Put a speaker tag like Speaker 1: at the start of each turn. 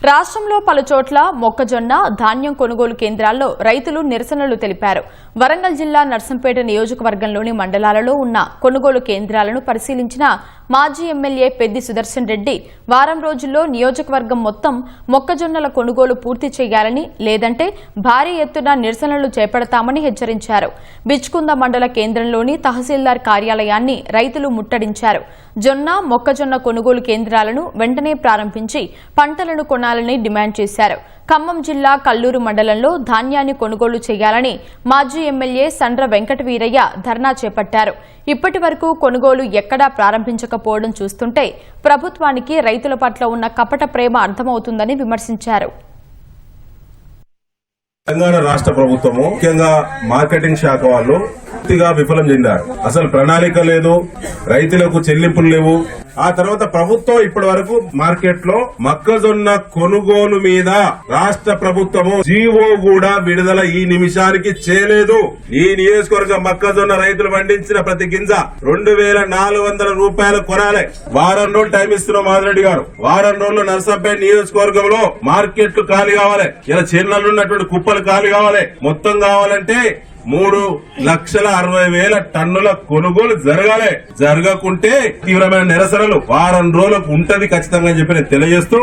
Speaker 1: రాష్ట్రంలో పలుచోట్ల మొక్కజొన్న ధాన్యం కొనుగోలు కేంద్రాల్లో రైతులు నిరసనలు తెలిపారు. వరంగల్ జిల్లా నర్సంపేట నియోజకవర్గంలోని మండలాలలో ఉన్న కొనుగోలు కేంద్రాలను పరిశీలించిన మాజీ ఎమ్మెల్యే పెద్ది సుదర్శన్ రెడ్డి వారం రోజుల్లో నియోజకవర్గం మొత్తం మొక్కజొన్నల కొనుగోలు పూర్తి చేయాలని, లేదంటే భారీ ఎత్తున నిరసనలు చేపడతామని హెచ్చరించారు. బిచ్కుంద మండల కేంద్రంలోని తహసీల్దార్ కార్యాలయాన్ని రైతులు ముట్టడించారు. జొన్న మొక్కజొన్న కొనుగోలు కేంద్రాలను వెంటనే ప్రారంభించి పంటలను కొనాలని డిమాండ్ చేశారు. ఖమ్మం జిల్లా కల్లూరు మండలంలో ధాన్యాన్ని కొనుగోలు చేయాలని మాజీ ఎమ్మెల్యే సండ్ర వెంకటవీరయ్య ధర్నా చేపట్టారు. ఇప్పటి వరకు కొనుగోలు ఎక్కడా ప్రారంభించకపోవడం చూస్తుంటే ప్రభుత్వానికి రైతుల పట్ల ఉన్న కపట ప్రేమ అర్థమవుతుందని విమర్శించారు.
Speaker 2: తెలంగాణ రాష్ట్ర ప్రభుత్వము ముఖ్యంగా మార్కెటింగ్ శాఖ వాళ్ళు పూర్తిగా విఫలం చెందారు. అసలు ప్రణాళిక లేదు, రైతులకు చెల్లింపులు లేవు. ఆ తర్వాత ప్రభుత్వం ఇప్పటి వరకు మార్కెట్ లో మొక్కజొన్న కొనుగోలు మీద రాష్ట్ర ప్రభుత్వము జీవో కూడా విడుదల ఈ నిమిషానికి చేయలేదు. ఈ నియోజకవర్గ మొక్కజొన్న రైతులు పండించిన ప్రతి గింజ 2400 రూపాయలు కొనాలి. వారం రోజులు టైం ఇస్తున్నాం మాదిరెడ్డి గారు. వారం రోజులు నర్సంపేట నియోజకవర్గంలో మార్కెట్లు ఖాళీ కావాలి. ఇలా చేనులలో ఉన్నటువంటి కుప్పలు ఖాళీ కావాలి. మొత్తం కావాలంటే 3,60,000 టన్నుల కొనుగోలు జరగాలి. జరగకుంటే తీవ్రమైన నిరసనలు వారం రోజులకు ఉంటది ఖచ్చితంగా అని చెప్పి నేను తెలియజేస్తూ